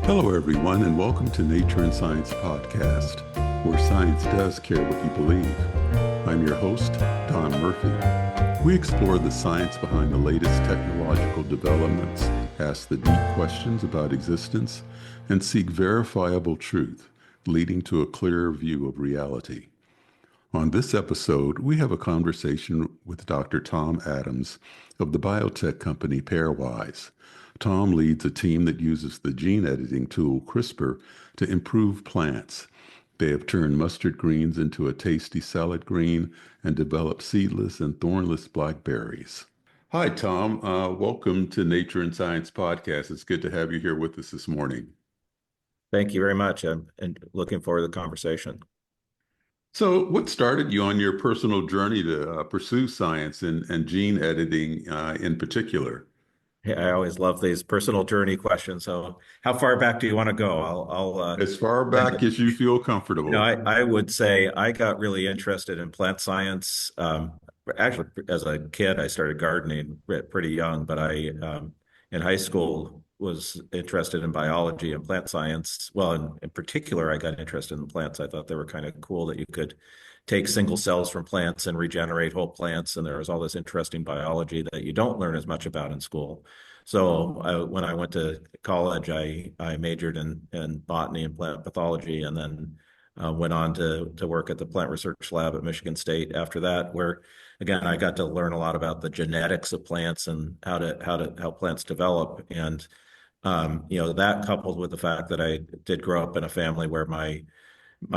Hello, everyone, and welcome to Nature and Science Podcast, where science does care what you believe. I'm your host, Don Murphy. We explore the science behind the latest technological developments, ask the deep questions about existence, and seek verifiable truth, leading to a clearer view of reality. On this episode, we have a conversation with Dr. Tom Adams of the biotech company Pairwise. Tom leads a team that uses the gene editing tool CRISPR to improve plants. They have turned mustard greens into a tasty salad green and developed seedless and thornless blackberries. Hi, Tom. Welcome to Nature and Science Podcast. It's good to have you here with us this morning. Thank you very much. I'm looking forward to the conversation. So, what started you on your personal journey to pursue science and gene editing in particular? I always love these personal journey questions. So, how far back do you want to go? As far back as you feel comfortable. I would say I got really interested in plant science. Actually, as a kid, I started gardening pretty young, but in high school, was interested in biology and plant science. Well, in particular, I got interested in plants. I thought they were kind of cool that you could take single cells from plants and regenerate whole plants. And there was all this interesting biology that you don't learn as much about in school. So when I went to college, I majored in botany and plant pathology, and then went on to work at the plant research lab at Michigan State after that, where again I got to learn a lot about the genetics of plants and how plants develop. And that coupled with the fact that I did grow up in a family where my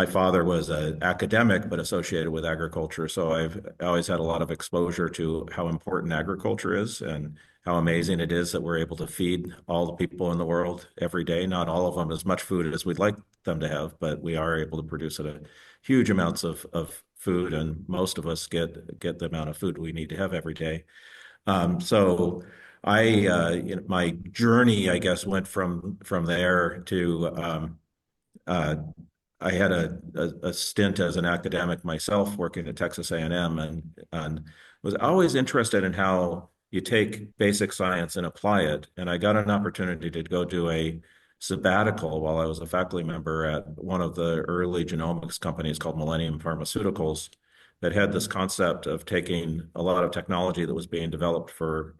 father was an academic but associated with agriculture. So I've always had a lot of exposure to how important agriculture is and how amazing it is that we're able to feed all the people in the world every day. Not all of them as much food as we'd like them to have, but we are able to produce huge amounts of food, and most of us get the amount of food we need to have every day. So my journey, I guess, went from there to I had a stint as an academic myself working at Texas A&M, and was always interested in how you take basic science and apply it. And I got an opportunity to go do a sabbatical while I was a faculty member at one of the early genomics companies called Millennium Pharmaceuticals, that had this concept of taking a lot of technology that was being developed for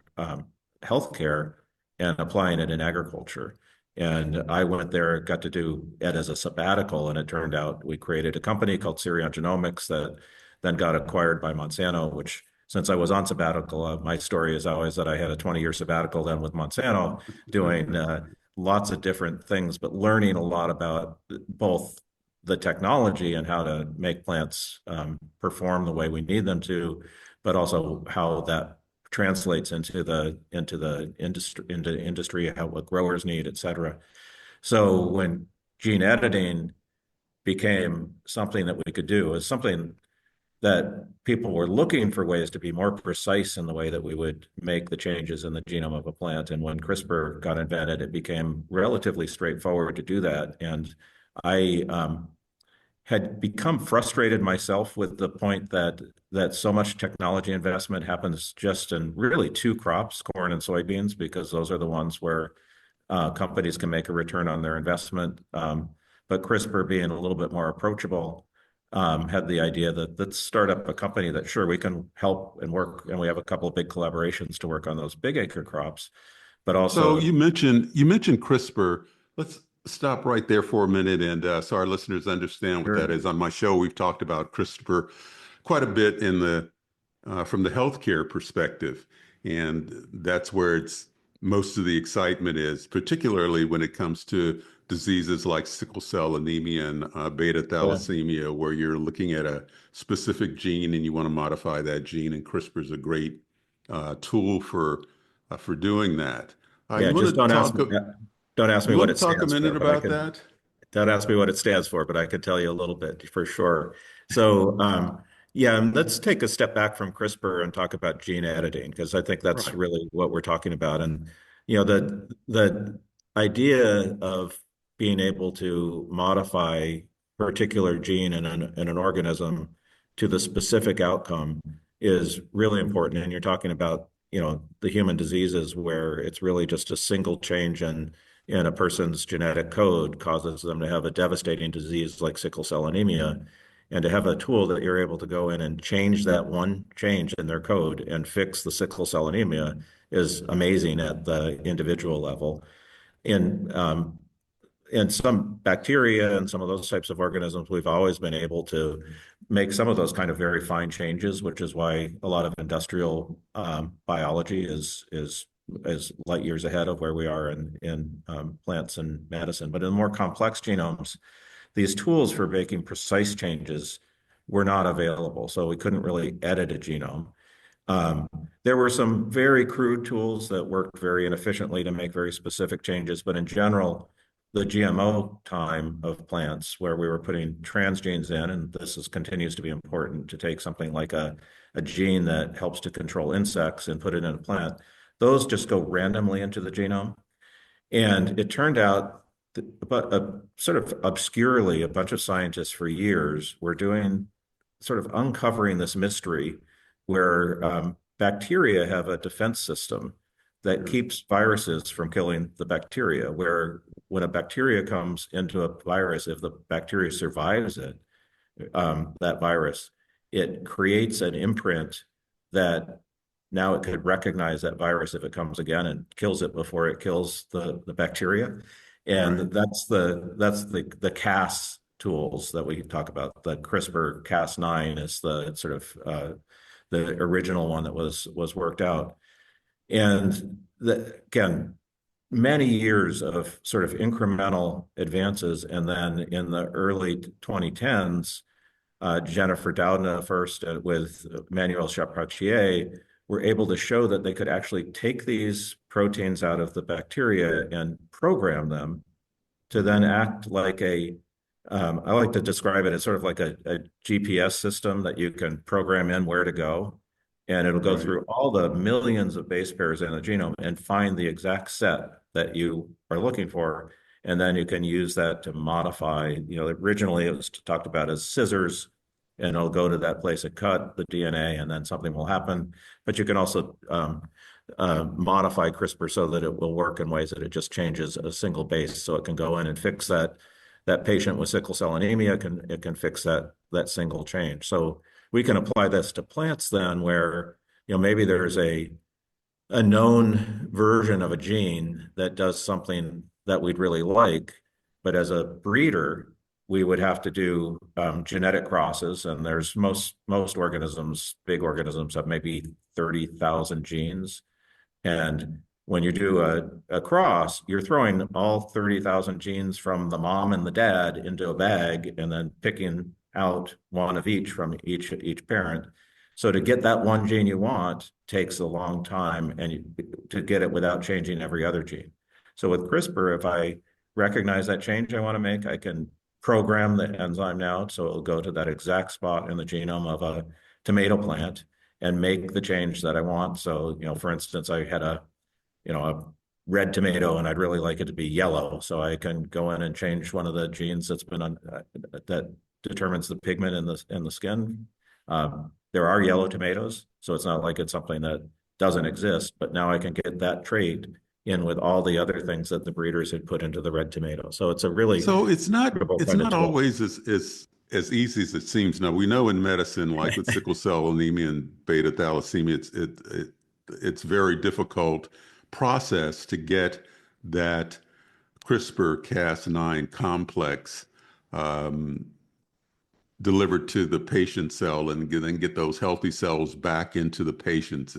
healthcare and applying it in agriculture. And I went there, got to do it as a sabbatical, and it turned out we created a company called Genomics that then got acquired by Monsanto, which, since I was on sabbatical, my story is always that I had a 20-year sabbatical then with Monsanto, doing lots of different things, but learning a lot about both the technology and how to make plants perform the way we need them to, but also how that translates into the industry, what growers need, et cetera. So when gene editing became something that we could do, is something that people were looking for ways to be more precise in the way that we would make the changes in the genome of a plant. And when CRISPR got invented, it became relatively straightforward to do that. And I had become frustrated myself with the point that so much technology investment happens just in really two crops, corn and soybeans, because those are the ones where companies can make a return on their investment. But CRISPR, being a little bit more approachable, had the idea that let's start up a company that, sure, we can help and work, and we have a couple of big collaborations to work on those big acre crops, but also. So you mentioned CRISPR. Let's stop right there for a minute, and so our listeners understand what that is. On my show, we've talked about CRISPR quite a bit from the healthcare perspective, and that's where most of the excitement is, particularly when it comes to diseases like sickle cell anemia and beta thalassemia, where you're looking at a specific gene and you want to modify that gene, and CRISPR is a great tool for doing that. Just don't ask me what it stands for. Talk a minute about that? Don't ask me what it stands for, but I could tell you a little bit for sure. So, let's take a step back from CRISPR and talk about gene editing, because I think that's really what we're talking about. And, the idea of being able to modify a particular gene in an organism to the specific outcome is really important. And you're talking about, the human diseases where it's really just a single change in in a person's genetic code causes them to have a devastating disease like sickle cell anemia. And to have a tool that you're able to go in and change that one change in their code and fix the sickle cell anemia is amazing at the individual level. In some bacteria and some of those types of organisms, we've always been able to make some of those kind of very fine changes, which is why a lot of industrial biology is light years ahead of where we are in plants and medicine. But in more complex genomes, these tools for making precise changes were not available. So we couldn't really edit a genome. Um, there were some very crude tools that worked very inefficiently to make very specific changes, but in general, the GMO time of plants where we were putting transgenes in, and continues to be important to take something like a gene that helps to control insects and put it in a plant, those just go randomly into the genome. And it turned out that, but sort of obscurely, a bunch of scientists for years were doing sort of uncovering this mystery where bacteria have a defense system that keeps viruses from killing the bacteria, where when a bacteria comes into a virus, if the bacteria survives it, that virus, it creates an imprint that now it could recognize that virus if it comes again and kills it before it kills the bacteria. And Right. that's the Cas tools that we talk about. The CRISPR Cas9 is the sort of the original one that was worked out. And again, many years of sort of incremental advances. And then in the early 2010s, Jennifer Doudna first with Manuel Chapartier were able to show that they could actually take these proteins out of the bacteria and program them to then act like I like to describe it as sort of like a GPS system that you can program in where to go. And it'll go Right. through all the millions of base pairs in the genome and find the exact set that you are looking for. And then you can use that to modify, originally it was talked about as scissors, and it'll go to that place and cut the DNA, and then something will happen. But you can also modify CRISPR so that it will work in ways that it just changes a single base, so it can go in and fix that patient with sickle cell anemia. It can fix that single change. So we can apply this to plants then, where maybe there's a known version of a gene that does something that we'd really like, but as a breeder, we would have to do genetic crosses, and there's most organisms, big organisms, have maybe 30,000 genes. And when you do a cross, you're throwing all 30,000 genes from the mom and the dad into a bag and then picking out one of each from each parent. So to get that one gene you want takes a long time, and to get it without changing every other gene. So with CRISPR, if I recognize that change I want to make, I can program the enzyme now so it'll go to that exact spot in the genome of a tomato plant and make the change that I want. So, for instance, I had a red tomato and I'd really like it to be yellow. So I can go in and change one of the genes that's been on that determines the pigment in the skin. There are yellow tomatoes, so it's not like it's something that doesn't exist, but now I can get that trait in with all the other things that the breeders had put into the red tomato. So it's a really So incredible it's kind of not tool. always as easy as it seems. Now we know in medicine, like with sickle cell anemia and beta thalassemia, it's very difficult process to get that CRISPR Cas9 complex um, delivered to the patient cell and then get those healthy cells back into the patient.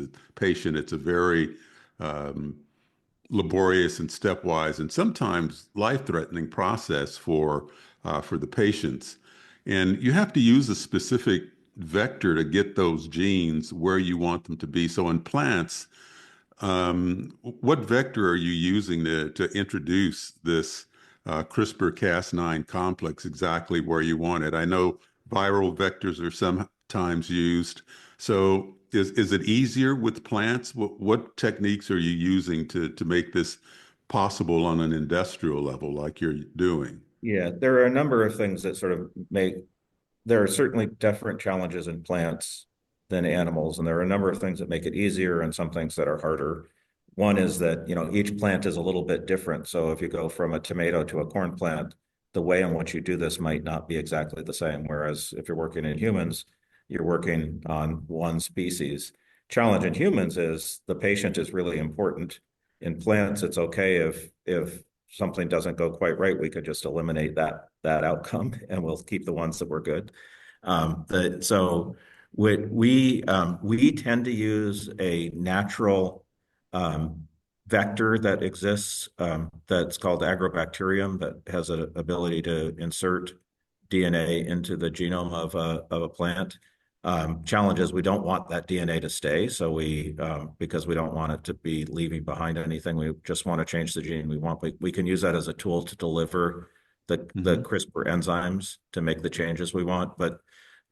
It's a very um, laborious and stepwise and sometimes life-threatening process for the patients. And you have to use a specific vector to get those genes where you want them to be. So in plants, what vector are you using to introduce this CRISPR-Cas9 complex exactly where you want it? I know viral vectors are sometimes used. So is it easier with plants? What techniques are you using to make this possible on an industrial level like you're doing? Yeah, there are a number of things that sort of there are certainly different challenges in plants than animals, and there are a number of things that make it easier and some things that are harder. One is that, each plant is a little bit different. So if you go from a tomato to a corn plant, the way in which you do this might not be exactly the same. Whereas if you're working in humans, you're working on one species. Challenge in humans is the patient is really important. In plants, it's okay if something doesn't go quite right, we could just eliminate that outcome and we'll keep the ones that were good. So we tend to use a natural vector that exists that's called agrobacterium that has an ability to insert DNA into the genome of a plant. Challenge is we don't want that DNA to stay, so because we don't want it to be leaving behind anything, we just want to change the gene. We can use that as a tool to deliver the CRISPR enzymes to make the changes we want, but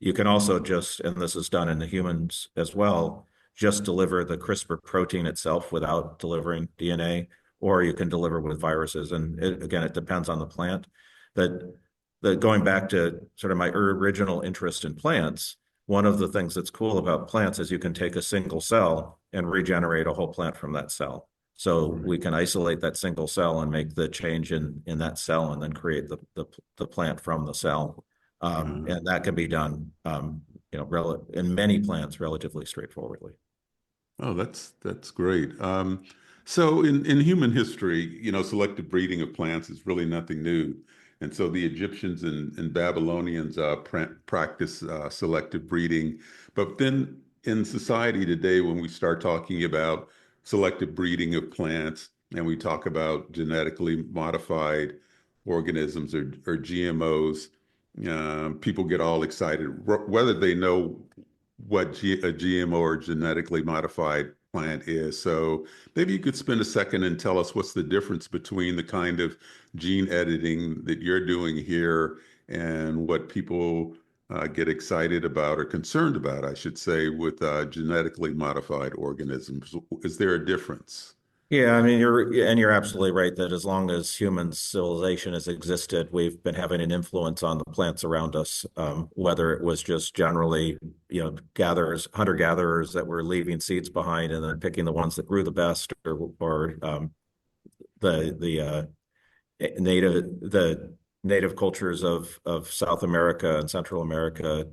you can also just, and this is done in the humans as well, just deliver the CRISPR protein itself without delivering DNA, or you can deliver with viruses. And again, it depends on the plant. Going back to sort of my original interest in plants, one of the things that's cool about plants is you can take a single cell and regenerate a whole plant from that cell. So we can isolate that single cell and make the change in that cell and then create the plant from the cell. And that can be done, in many plants relatively straightforwardly. Oh, that's great. So in human history, selective breeding of plants is really nothing new. And so the Egyptians and Babylonians practice selective breeding. But then in society today, when we start talking about selective breeding of plants and we talk about genetically modified organisms or GMOs, people get all excited, whether they know what a GMO or genetically modified plant is. So maybe you could spend a second and tell us what's the difference between the kind of gene editing that you're doing here and what people get excited about or concerned about, I should say, with genetically modified organisms. Is there a difference? Yeah, I mean, you're absolutely right that as long as human civilization has existed, we've been having an influence on the plants around us, whether it was just generally, hunter-gatherers that were leaving seeds behind and then picking the ones that grew the best, or the native cultures of South America and Central America,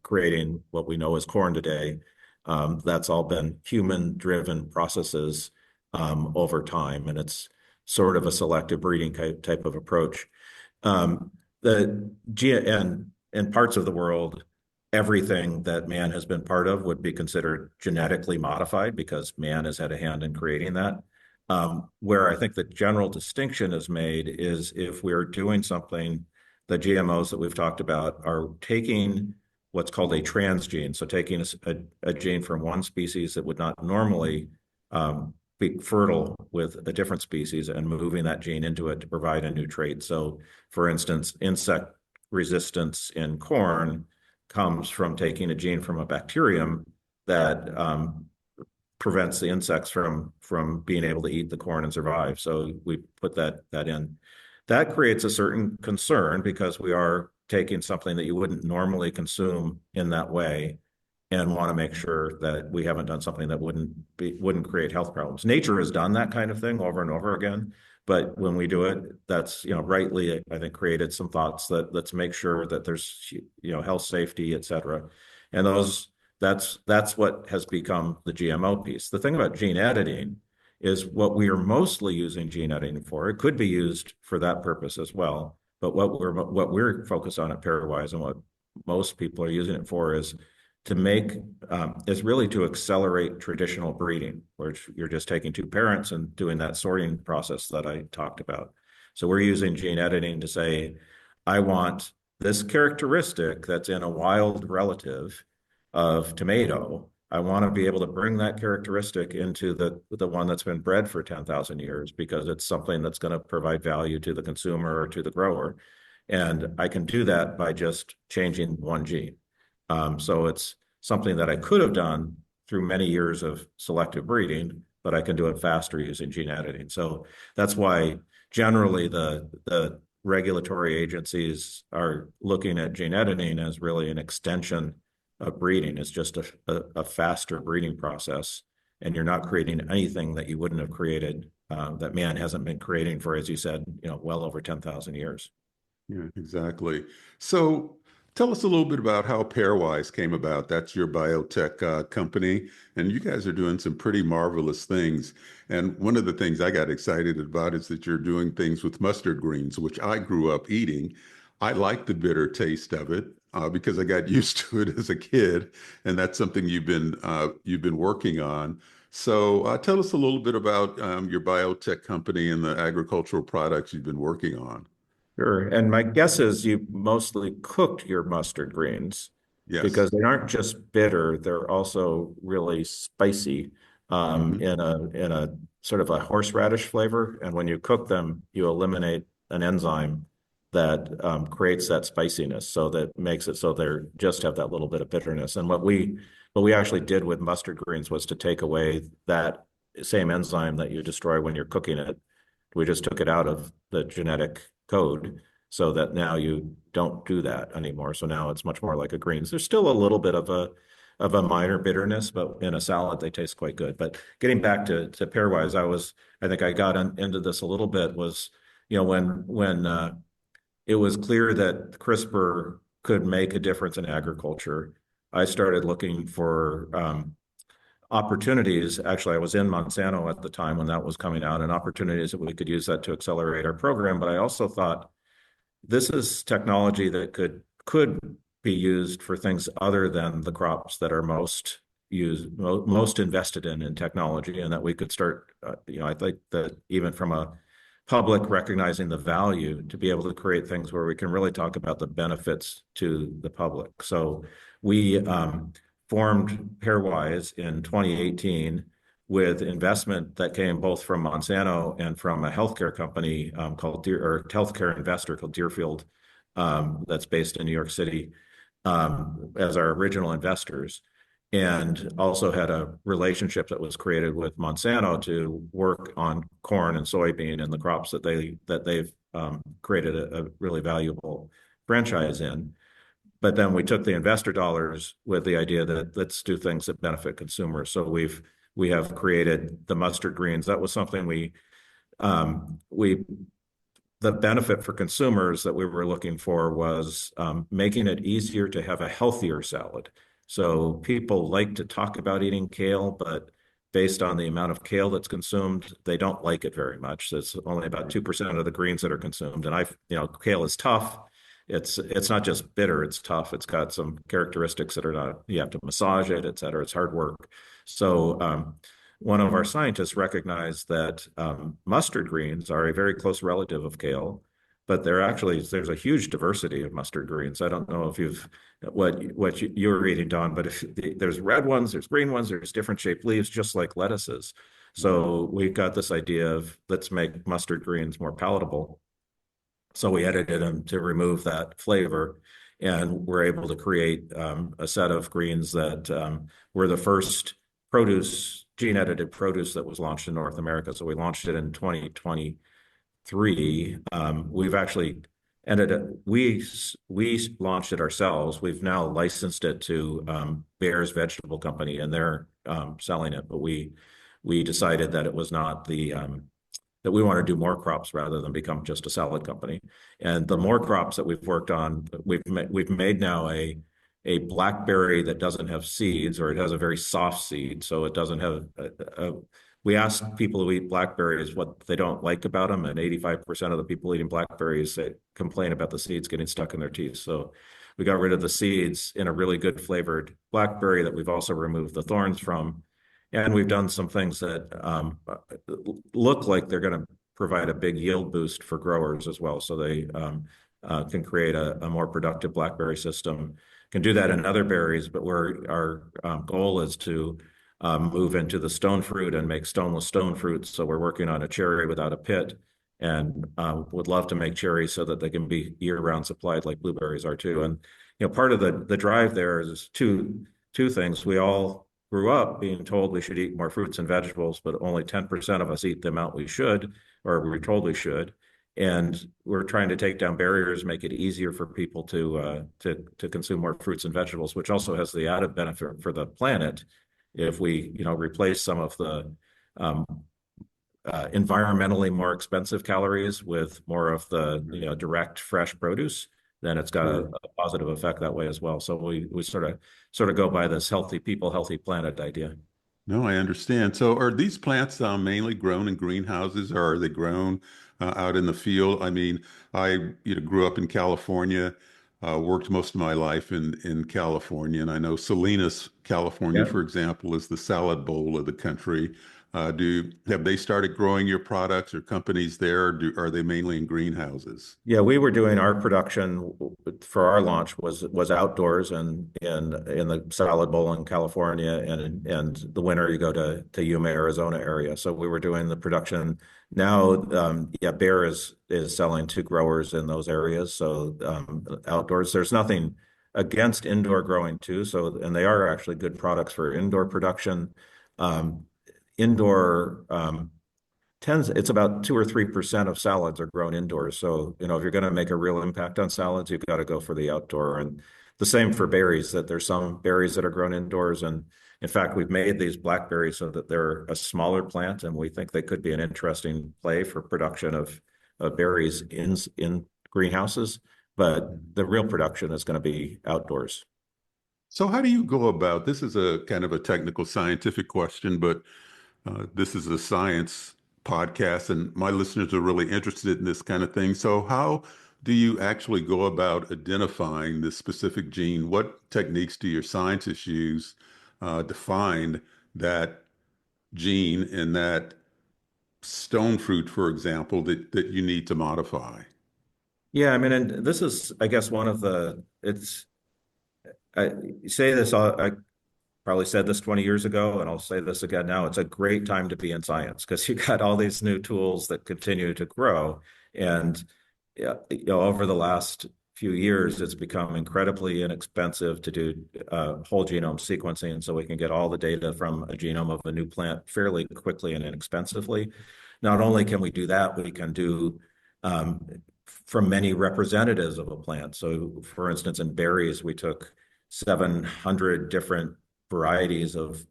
creating what we know as corn today. That's all been human-driven processes over time, and it's sort of a selective breeding type of approach. In parts of the world, everything that man has been part of would be considered genetically modified because man has had a hand in creating that. Where I think the general distinction is made is if we're doing something, the GMOs that we've talked about are taking what's called a transgene, so taking a gene from one species that would not normally be fertile with a different species and moving that gene into it to provide a new trait. So, for instance, insect resistance in corn comes from taking a gene from a bacterium that prevents the insects from being able to eat the corn and survive. So we put that in. That creates a certain concern because we are taking something that you wouldn't normally consume in that way and want to make sure that we haven't done something that wouldn't create health problems. Nature has done that kind of thing over and over again, but when we do it, that's rightly, I think, created some thoughts that let's make sure that there's health, safety, et cetera, and that's what has become the GMO piece. The thing about gene editing is what we are mostly using gene editing for. It could be used for that purpose as well, but what we're focused on at Pairwise and what most people are using it for is really to accelerate traditional breeding, where you're just taking two parents and doing that sorting process that I talked about. So we're using gene editing to say, I want this characteristic that's in a wild relative of tomato. I want to be able to bring that characteristic into the one that's been bred for 10,000 years because it's something that's going to provide value to the consumer or to the grower. And I can do that by just changing one gene. So it's something that I could have done through many years of selective breeding, but I can do it faster using gene editing. So that's why generally the regulatory agencies are looking at gene editing as really an extension of breeding. It's just a faster breeding process. and you're not creating anything that you wouldn't have created, that man hasn't been creating for, as you said, well over 10,000 years. Yeah, exactly. So tell us a little bit about how Pairwise came about. That's your biotech company, and you guys are doing some pretty marvelous things. And one of the things I got excited about is that you're doing things with mustard greens, which I grew up eating. I like the bitter taste of it because I got used to it as a kid, and that's something you've been working on. So tell us a little bit about your biotech company and the agricultural products you've been working on. Sure. And my guess is you mostly cooked your mustard greens Yes. because they aren't just bitter, they're also really spicy, Hmm. in a sort of a horseradish flavor. And when you cook them, you eliminate an enzyme that creates that spiciness, so that makes it so they're just have that little bit of bitterness. And what we actually did with mustard greens was to take away that same enzyme that you destroy when you're cooking it. We just took it out of the genetic code so that now you don't do that anymore. So now it's much more like a greens. There's still a little bit of a minor bitterness, but in a salad they taste quite good. But getting back to pairwise, I think I got into this a little bit was, when it was clear that CRISPR could make a difference in agriculture, I started looking for opportunities. Actually, I was in Monsanto at the time when that was coming out, and opportunities that we could use that to accelerate our program. But I also thought this is technology that could be used for things other than the crops that are most invested in technology, and that we could start. I think that even from a public recognizing the value, to be able to create things where we can really talk about the benefits to the public. So we formed Pairwise in 2018 with investment that came both from Monsanto and from a healthcare company called healthcare investor called Deerfield, that's based in New York City, as our original investors, and also had a relationship that was created with Monsanto to work on corn and soybean and the crops that they've created a really valuable franchise in. But then we took the investor dollars with the idea that let's do things that benefit consumers. So we have created the mustard greens. That was something we the benefit for consumers that we were looking for was making it easier to have a healthier salad. So people like to talk about eating kale, but based on the amount of kale that's consumed, they don't like it very much. It's only about 2% of the greens that are consumed. And kale is tough. It's not just bitter, it's tough. It's got some characteristics that are not, you have to massage it, et cetera. It's hard work. So one of our scientists recognized that mustard greens are a very close relative of kale, but there's a huge diversity of mustard greens. I don't know if you're reading, Don, but if there's red ones, there's green ones, there's different shaped leaves, just like lettuces. So we've got this idea of let's make mustard greens more palatable. So we edited them to remove that flavor, and we're able to create a set of greens that were the first gene edited produce that was launched in North America. So we launched it in 2023. We've actually we launched it ourselves. We've now licensed it to Bear's Vegetable Company, and they're selling it. But we decided that it was not that we want to do more crops rather than become just a salad company. And the more crops that we've worked on, we've made now a blackberry that doesn't have seeds, or it has a very soft seed. So it doesn't have we ask people who eat blackberries what they don't like about them, and 85% of the people eating blackberries complain about the seeds getting stuck in their teeth. So we got rid of the seeds in a really good flavored blackberry that we've also removed the thorns from. And we've done some things that look like they're going to provide a big yield boost for growers as well. So they can create a more productive blackberry system. Can do that in other berries, but our goal is to move into the stone fruit and make stoneless stone fruit. So we're working on a cherry without a pit, and would love to make cherries so that they can be year-round supplied like blueberries are too. And part of the drive there is two things. We all grew up being told we should eat more fruits and vegetables, but only 10% of us eat the amount we should, or we're told we should. And we're trying to take down barriers, make it easier for people to consume more fruits and vegetables, which also has the added benefit for the planet if we, replace some of the um, environmentally more expensive calories with more of the, direct fresh produce, then it's got Sure. a positive effect that way as well. So we sort of go by this healthy people, healthy planet idea. No, I understand. So are these plants mainly grown in greenhouses or are they grown out in the field? I mean, I grew up in California, worked most of my life in California, and I know Salinas, California, Yeah. for example, is the salad bowl of the country. Have they started growing your products or companies there, or are they mainly in greenhouses? Yeah, we were doing our production for our launch was outdoors and in the salad bowl in California, and the winter you go to Yuma, Arizona area. So we were doing the production. Now, yeah, Bayer is selling to growers in those areas. So outdoors, there's nothing against indoor growing too. So and they are actually good products for indoor production. Um, indoor. It's about 2 or 3% of salads are grown indoors. So, if you're going to make a real impact on salads, you've got to go for the outdoor. And the same for berries, that there's some berries that are grown indoors. And in fact, we've made these blackberries so that they're a smaller plant, and we think they could be an interesting play for production of berries in greenhouses. But the real production is going to be outdoors. So how do you go about this? Is a kind of a technical scientific question, but this is a science podcast, and my listeners are really interested in this kind of thing. So, how do you actually go about identifying this specific gene? What techniques do your scientists use to find that gene in that stone fruit, for example, that you need to modify? Yeah, I mean, and this is, I guess, one of I say this, I probably said this 20 years ago, and I'll say this again now. It's a great time to be in science because you got all these new tools that continue to grow. And yeah, over the last few years, it's become incredibly inexpensive to do whole genome sequencing, so we can get all the data from a genome of a new plant fairly quickly and inexpensively. Not only can we do that, we can do um, from many representatives of a plant. So, for instance, in berries, we took 700 different varieties of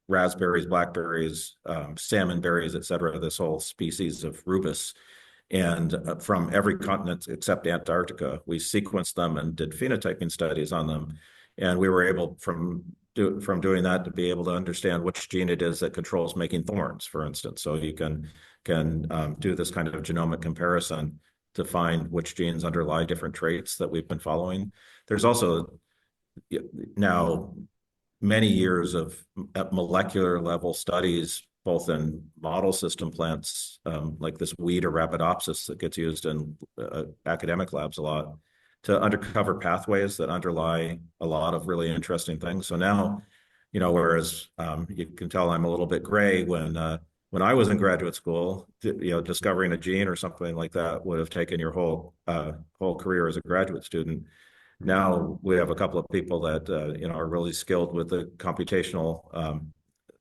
raspberries, blackberries, salmon berries, et cetera, this whole species of rubus. And from every continent except Antarctica, we sequenced them and did phenotyping studies on them. And we were able from doing that to be able to understand which gene it is that controls making thorns, for instance. So you can do this kind of genomic comparison to find which genes underlie different traits that we've been following. There's also now many years of at molecular level studies, both in model system plants, like this weed Arabidopsis that gets used in academic labs a lot, to uncover pathways that underlie a lot of really interesting things. So now, whereas you can tell I'm a little bit gray when I was in graduate school, discovering a gene or something like that would have taken your whole career as a graduate student. Now we have a couple of people that are really skilled with the computational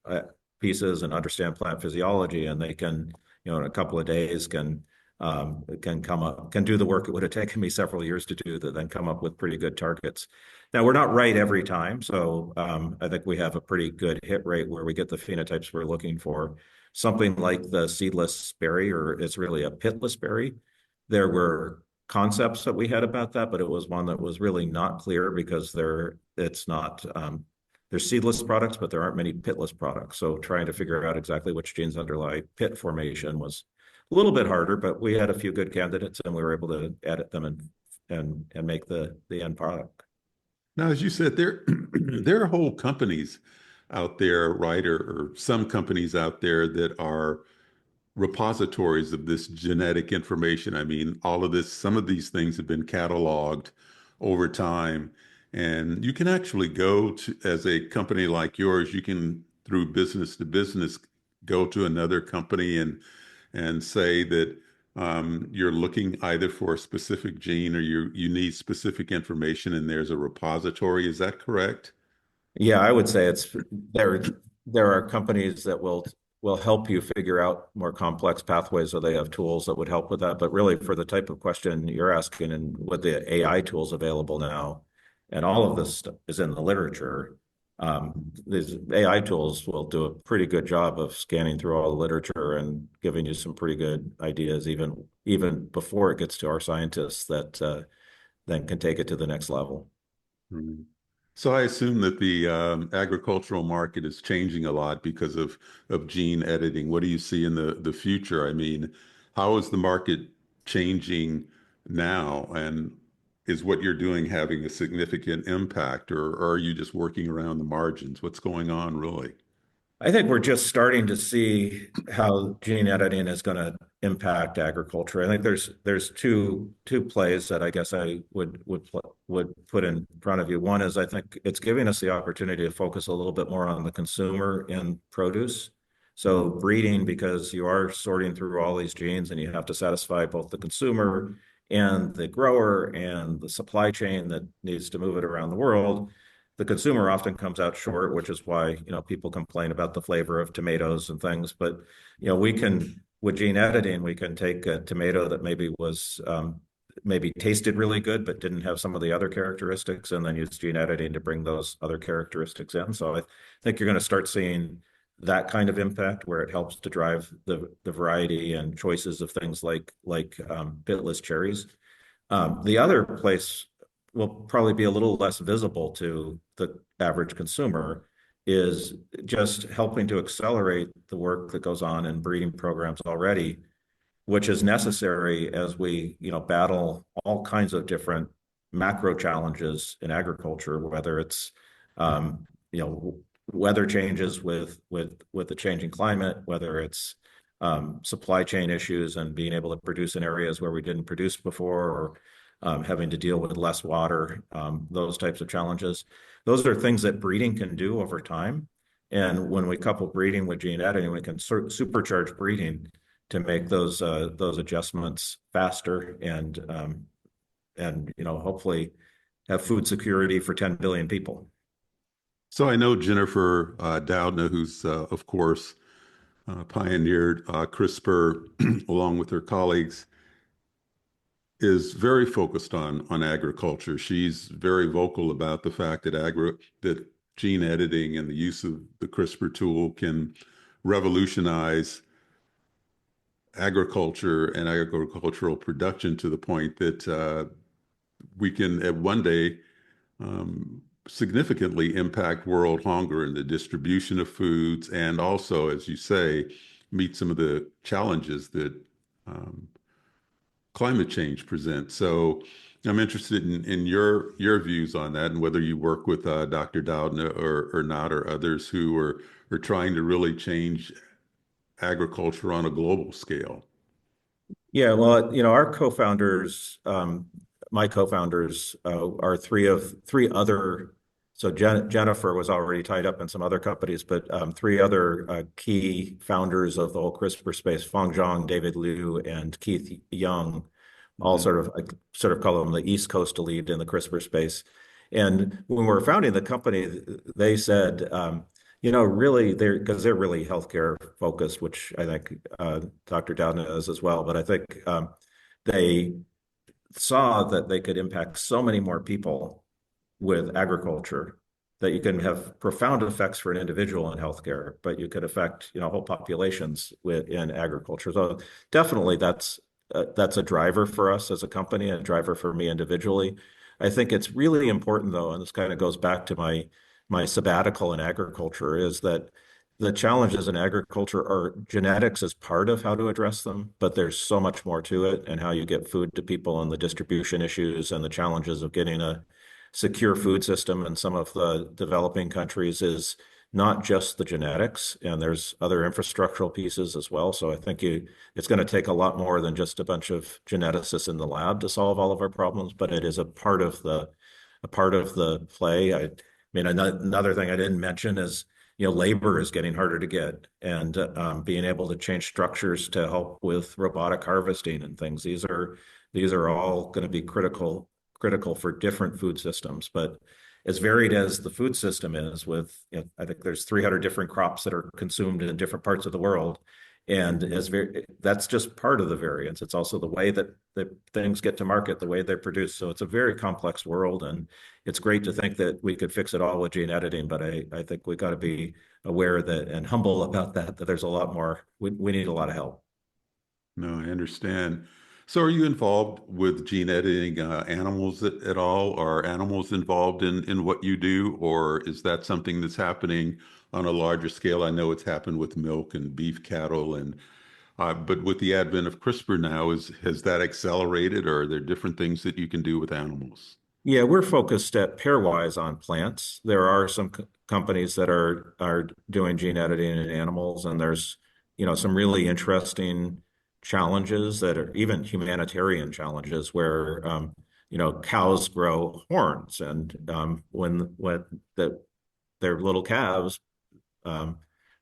uh, pieces and understand plant physiology, and they can in a couple of days can do the work it would have taken me several years to do, that then come up with pretty good targets. Now we're not right every time, so I think we have a pretty good hit rate where we get the phenotypes we're looking for. Something like the seedless berry, or it's really a pitless berry. There were concepts that we had about that, but it was one that was really not clear because it's not they're seedless products, but there aren't many pitless products. So trying to figure out exactly which genes underlie pit formation was a little bit harder, but we had a few good candidates and we were able to edit them and make the end product. Now, as you said, there there are whole companies out there, right, or some companies out there that are repositories of this genetic information. I mean, all of this, some of these things have been cataloged over time. And you can actually go to, as a company like yours, you can, through business to business, go to another company and say that you're looking either for a specific gene or you need specific information, and there's a repository. Is that correct? Yeah, I would say it's there are companies that will help you figure out more complex pathways, so they have tools that would help with that. But really, for the type of question you're asking, and with the AI tools available now, and all of this stuff is in the literature, These AI tools will do a pretty good job of scanning through all the literature and giving you some pretty good ideas, even before it gets to our scientists that then can take it to the next level. Mhm. So I assume that the agricultural market is changing a lot because of gene editing. What do you see in the future? I mean, how is the market changing now? And is what you're doing having a significant impact, or are you just working around the margins? What's going on really? I think we're just starting to see how gene editing is going to impact agriculture. I think there's two plays that I guess I would put in front of you. One is I think it's giving us the opportunity to focus a little bit more on the consumer in produce. So breeding, because you are sorting through all these genes and you have to satisfy both the consumer and the grower and the supply chain that needs to move it around the world. The consumer often comes out short, which is why, people complain about the flavor of tomatoes and things. But, we can, with gene editing, we can take a tomato that maybe was maybe tasted really good, but didn't have some of the other characteristics, and then use gene editing to bring those other characteristics in. So I think you're going to start seeing that kind of impact where it helps to drive the variety and choices of things like pitless cherries. The other place will probably be a little less visible to the average consumer is just helping to accelerate the work that goes on in breeding programs already, which is necessary as we, battle all kinds of different macro challenges in agriculture, whether it's, you know, weather changes with the changing climate, whether it's supply chain issues and being able to produce in areas where we didn't produce before, or having to deal with less water, those types of challenges. Those are things that breeding can do over time. And when we couple breeding with gene editing, we can supercharge breeding to make those adjustments faster and hopefully have food security for 10 billion people. So I know Jennifer Doudna, who's of course pioneered CRISPR along with her colleagues, is very focused on agriculture. She's very vocal about the fact that gene editing and the use of the CRISPR tool can revolutionize agriculture and agricultural production to the point that we can at one day significantly impact world hunger and the distribution of foods, and also, as you say, meet some of the challenges that um, climate change presents. So I'm interested in your views on that and whether you work with Dr. Doudna or not, or others who are trying to really change agriculture on a global scale. Yeah, well, our co-founders, my co-founders, are three other. So Jennifer was already tied up in some other companies, but three other key founders of the whole CRISPR space: Feng Zhang, David Liu, and Keith Young, all Mhm. sort of call them the East Coast elite in the CRISPR space. And when we were founding the company, they said, really, they're really healthcare focused, which I think Dr. Doudna is as well. But I think they saw that they could impact so many more people with agriculture, that you can have profound effects for an individual in healthcare, but you could affect, whole populations in agriculture. So definitely that's a driver for us as a company, and a driver for me individually. I think it's really important though, and this kind of goes back to my sabbatical in agriculture, is that the challenges in agriculture are genetics as part of how to address them, but there's so much more to it, and how you get food to people, and the distribution issues and the challenges of getting a secure food system in some of the developing countries is not just the genetics, and there's other infrastructural pieces as well. So I think it's going to take a lot more than just a bunch of geneticists in the lab to solve all of our problems, but it is a part of the play. I mean, another thing I didn't mention is, labor is getting harder to get, and being able to change structures to help with robotic harvesting and things. These are all going to be critical for different food systems. But as varied as the food system is, with, I think there's 300 different crops that are consumed in different parts of the world, And that's just part of the variance. It's also the way that the things get to market, the way they're produced. So it's a very complex world, and it's great to think that we could fix it all with gene editing. But I think we got to be aware that and humble about that there's a lot more. We need a lot of help. No, I understand. So are you involved with gene editing animals at all? Are animals involved in what you do, or is that something that's happening on a larger scale? I know it's happened with milk and beef cattle, and but with the advent of CRISPR now, has that accelerated, or are there different things that you can do with animals? Yeah, we're focused at Pairwise on plants. There are some companies that are doing gene editing in animals, and there's, some really interesting challenges that are even humanitarian challenges where, cows grow horns, and when their little calves, um,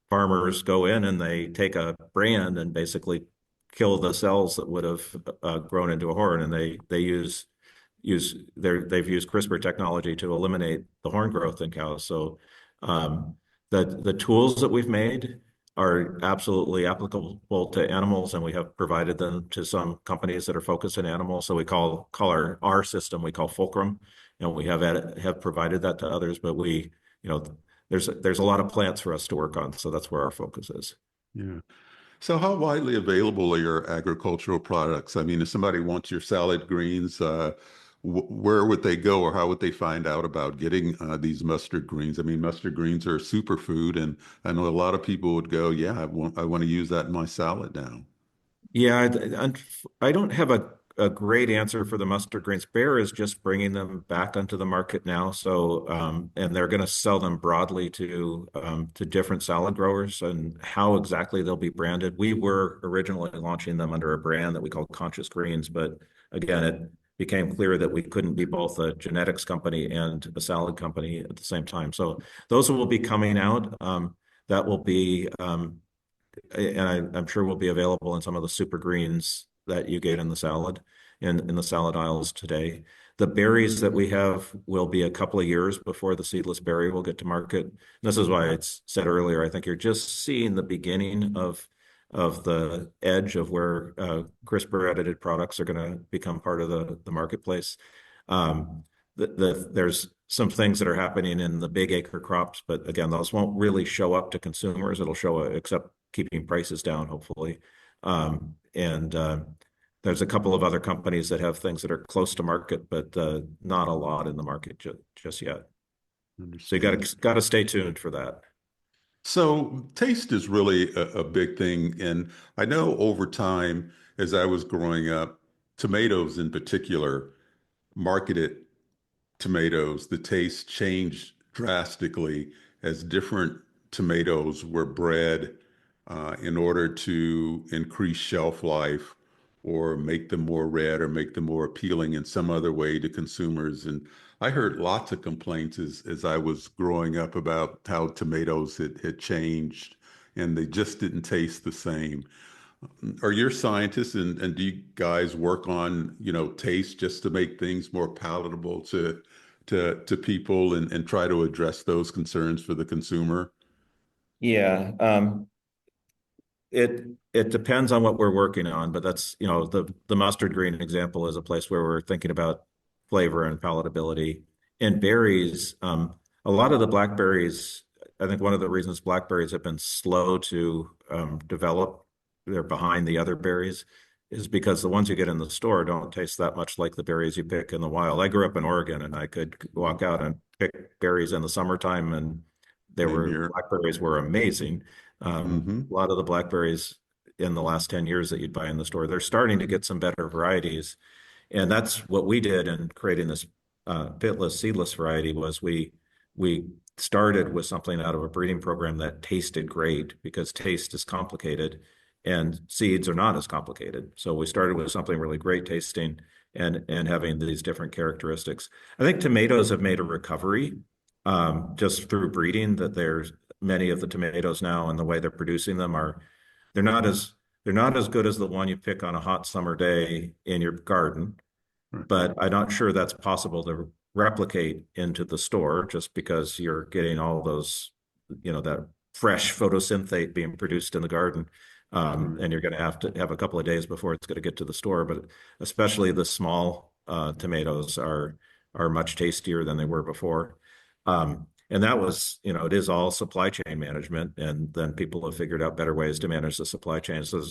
farmers go in and they take a brand and basically kill the cells that would have grown into a horn, and they they've used CRISPR technology to eliminate the horn growth in cows. So the tools that we've made are absolutely applicable to animals, and we have provided them to some companies that are focused in animals. So we call our system, we call Fulcrum, and we have provided that to others, but you know, there's a lot of plants for us to work on, so that's where our focus is. Yeah. So how widely available are your agricultural products? I mean, if somebody wants your salad greens, where would they go, or how would they find out about getting these mustard greens? I mean, mustard greens are a superfood, and I know a lot of people would go, yeah, I want to use that in my salad now. Yeah, I don't have a great answer for the mustard greens. Bayer is just bringing them back onto the market now, so and they're going to sell them broadly to different salad growers. And how exactly they'll be branded, we were originally launching them under a brand that we called Conscious Greens, but again, it became clear that we couldn't be both a genetics company and a salad company at the same time. So those will be coming out. That will be and I'm sure will be available in some of the super greens that you get in the salad, in the salad aisles today. The berries that we have will be a couple of years before the seedless berry will get to market. And this is why it's said earlier, I think you're just seeing the beginning of the edge of where CRISPR edited products are going to become part of the marketplace. There's some things that are happening in the big acre crops, but again, those won't really show up to consumers. It'll show except keeping prices down, hopefully. And there's a couple of other companies that have things that are close to market, but not a lot in the market just yet. So you Understand. got to stay tuned for that. So taste is really a big thing. And I know over time, as I was growing up, tomatoes in particular, marketed tomatoes, the taste changed drastically as different tomatoes were bred in order to increase shelf life or make them more red or make them more appealing in some other way to consumers. And I heard lots of complaints as I was growing up about how tomatoes had changed and they just didn't taste the same. Are you scientists and do you guys work on, taste just to make things more palatable to people and try to address those concerns for the consumer? Yeah, it depends on what we're working on, but that's, the mustard green example is a place where we're thinking about flavor and palatability. And berries, a lot of the blackberries, I think one of the reasons blackberries have been slow to develop, they're behind the other berries, is because the ones you get in the store don't taste that much like the berries you pick in the wild. I grew up in Oregon, and I could walk out and pick berries in the summertime, and Same here. blackberries were amazing. Hmm. A lot of the blackberries in the last 10 years that you'd buy in the store, they're starting to get some better varieties. And that's what we did in creating this pitless, seedless variety was we started with something out of a breeding program that tasted great because taste is complicated and seeds are not as complicated. So we started with something really great tasting and having these different characteristics. I think tomatoes have made a recovery just through breeding that there's many of the tomatoes now and the way they're producing them are they're not as they're not as good as the one you pick on a hot summer day in your garden, Right. but I'm not sure that's possible to replicate into the store just because you're getting all those, that fresh photosynthate being produced in the garden. Right. And you're going to have a couple of days before it's going to get to the store. But especially the small tomatoes are much tastier than they were before. And that was, it is all supply chain management, and then people have figured out better ways to manage the supply chain. So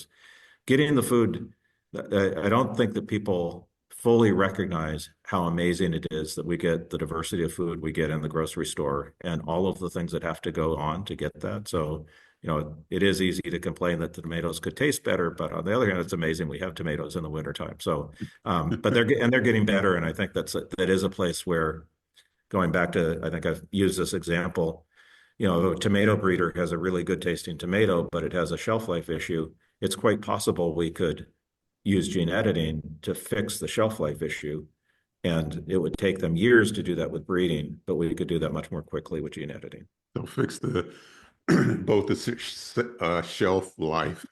getting the food, I don't think that people fully recognize how amazing it is that we get the diversity of food we get in the grocery store and all of the things that have to go on to get that. So, it is easy to complain that the tomatoes could taste better, but on the other hand, it's amazing we have tomatoes in the wintertime. So, but they're getting better, and I think that is a place where, going back to, I think I've used this example, if a tomato breeder has a really good tasting tomato, but it has a shelf life issue, it's quite possible we could use gene editing to fix the shelf life issue. And it would take them years to do that with breeding, but we could do that much more quickly with gene editing. They'll fix the both the shelf life,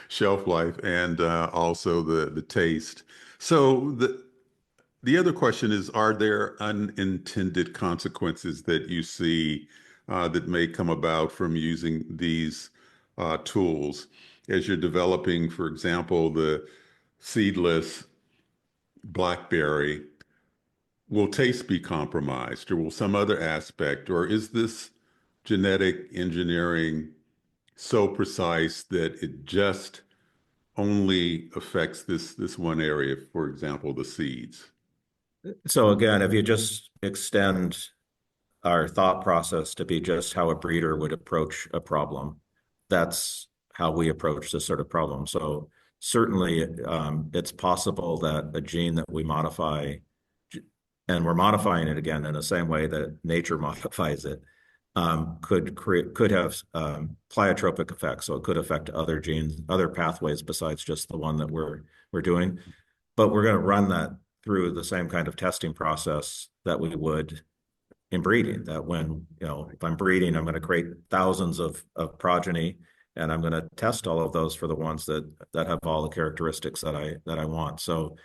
shelf life, and also the taste. So the other question is, are there unintended consequences that you see that may come about from using these tools as you're developing, for example, the seedless blackberry? Will taste be compromised, or will some other aspect, or is this genetic engineering so precise that it just only affects this one area, for example, the seeds? So again, if you just extend our thought process to be just how a breeder would approach a problem, that's how we approach this sort of problem. So certainly, it's possible that a gene that we modify, and we're modifying it again in the same way that nature modifies it, could have pleiotropic effects. So it could affect other genes, other pathways besides just the one that we're doing. But we're going to run that through the same kind of testing process that we would in breeding. That when, if I'm breeding, I'm going to create thousands of progeny, and I'm going to test all of those for the ones that have all the characteristics that I want. So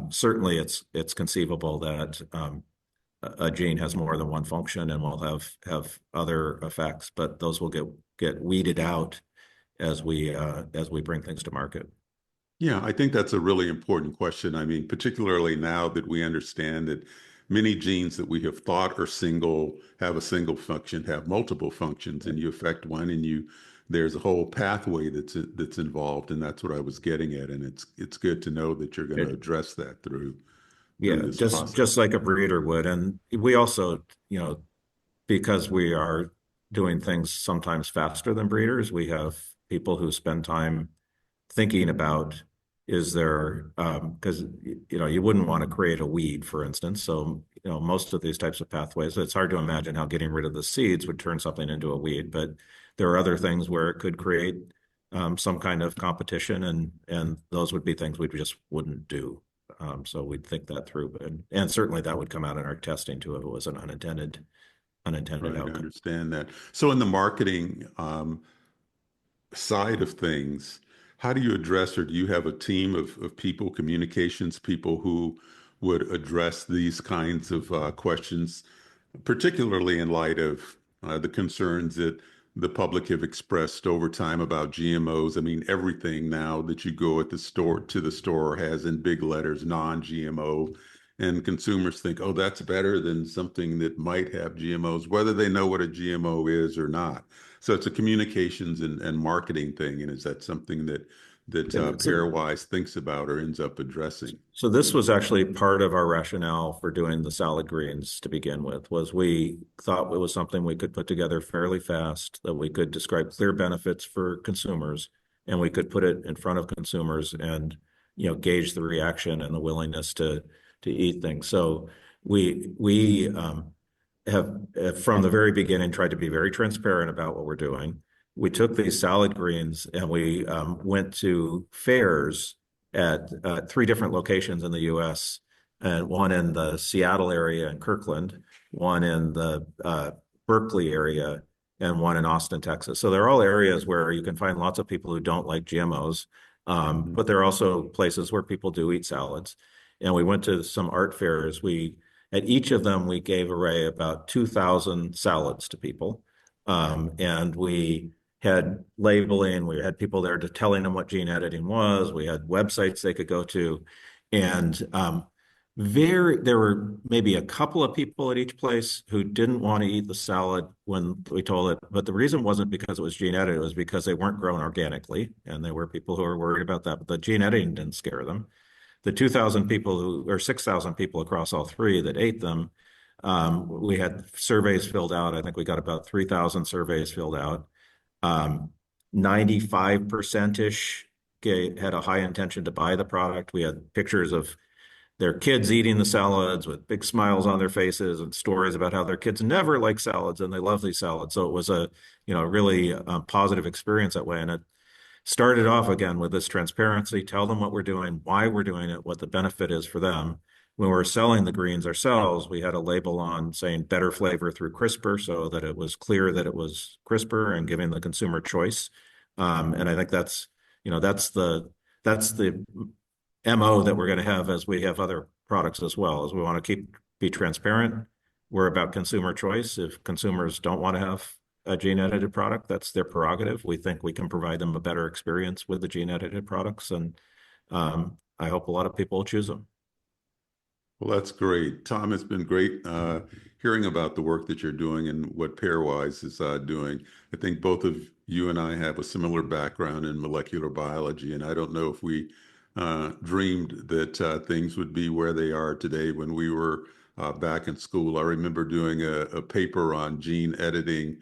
certainly it's conceivable that a gene has more than one function and will have other effects, but those will get weeded out as we bring things to market. Yeah, I think that's a really important question. I mean, particularly now that we understand that many genes that we have thought are have a single function, have multiple functions, and you affect one, and there's a whole pathway that's involved, and that's what I was getting at. And it's good to know that you're going to address that through Yeah, this just process. like a breeder would. And we also, because we are doing things sometimes faster than breeders, we have people who spend time thinking about, is there, because you wouldn't want to create a weed, for instance. So most of these types of pathways, it's hard to imagine how getting rid of the seeds would turn something into a weed, but there are other things where it could create some kind of competition, and those would be things we just wouldn't do. So we'd think that through, and certainly that would come out in our testing too if it was an unintended Right, I outcome. understand that. So in the marketing side of things, how do you address, or do you have a team of people, communications people who would address these kinds of questions, particularly in light of the concerns that the public have expressed over time about GMOs? I mean, everything now that you go at the store to the store has in big letters non-GMO, and consumers think, oh, that's better than something that might have GMOs, whether they know what a GMO is or not. So it's a communications and marketing thing. And is that something that So Pairwise thinks about or ends up addressing? So this was actually part of our rationale for doing the salad greens to begin with, was we thought it was something we could put together fairly fast, that we could describe clear benefits for consumers, and we could put it in front of consumers and, gauge the reaction and the willingness to eat things. So we have from the very beginning tried to be very transparent about what we're doing. We took these salad greens and we went to fairs at three different locations in the U.S., and one in the Seattle area in Kirkland, one in the Berkeley area, and one in Austin, Texas. So they're all areas where you can find lots of people who don't like GMOs, Mhm. but there are also places where people do eat salads. And we went to some art fairs. At each of them, we gave away about 2,000 salads to people. And we had labeling. We had people there to telling them what gene editing was. We had websites they could go to. And there were maybe a couple of people at each place who didn't want to eat the salad when we told it. But the reason wasn't because it was gene edited, it was because they weren't grown organically. And there were people who were worried about that. But the gene editing didn't scare them. The 2,000 people or 6,000 people across all three that ate them, we had surveys filled out. I think we got about 3,000 surveys filled out. 95%-ish had a high intention to buy the product. We had pictures of their kids eating the salads with big smiles on their faces and stories about how their kids never like salads and they love these salads. So it was a, really positive experience that way. And it started off again with this transparency, tell them what we're doing, why we're doing it, what the benefit is for them. When we're selling the greens ourselves, we had a label on saying better flavor through CRISPR so that it was clear that it was CRISPR and giving the consumer choice. And I think that's the MO that we're going to have as we have other products as well, as we want to be transparent. We're about consumer choice. If consumers don't want to have a gene edited product, that's their prerogative. We think we can provide them a better experience with the gene edited products. And I hope a lot of people will choose them. Well, that's great. Tom, it's been great hearing about the work that you're doing and what Pairwise is doing. I think both of you and I have a similar background in molecular biology, and I don't know if we dreamed that things would be where they are today. When we were back in school, I remember doing a paper on gene editing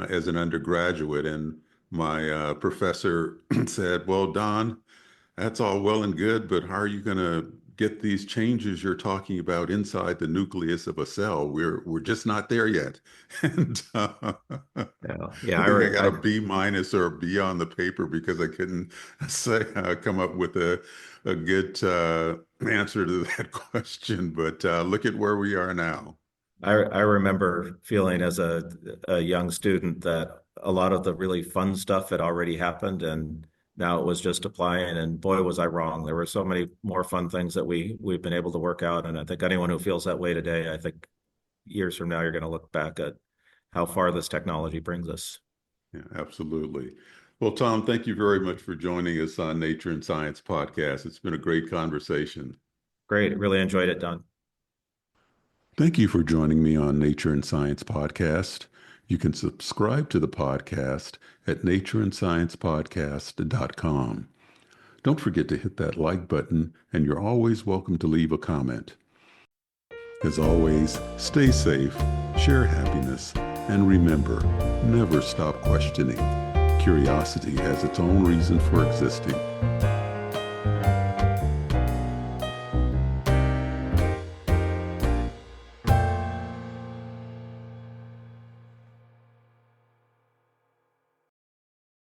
as an undergraduate, and my professor said, well, Don, that's all well and good, but how are you going to get these changes you're talking about inside the nucleus of a cell? We're just not there yet. And Yeah, I think I got a B minus or a B on the paper because I couldn't come up with a good answer to that question. But look at where we are now. I remember feeling as a young student that a lot of the really fun stuff had already happened, and now it was just applying. And boy, was I wrong. There were so many more fun things that we've been able to work out. And I think anyone who feels that way today, I think years from now, you're going to look back at how far this technology brings us. Yeah, absolutely. Well, Tom, thank you very much for joining us on Nature and Science Podcast. It's been a great conversation. Great. Really enjoyed it, Don. Thank you for joining me on Nature and Science Podcast. You can subscribe to the podcast at natureandsciencepodcast.com. Don't forget to hit that like button, and you're always welcome to leave a comment. As always, stay safe, share happiness, and remember, never stop questioning. Curiosity has its own reason for existing.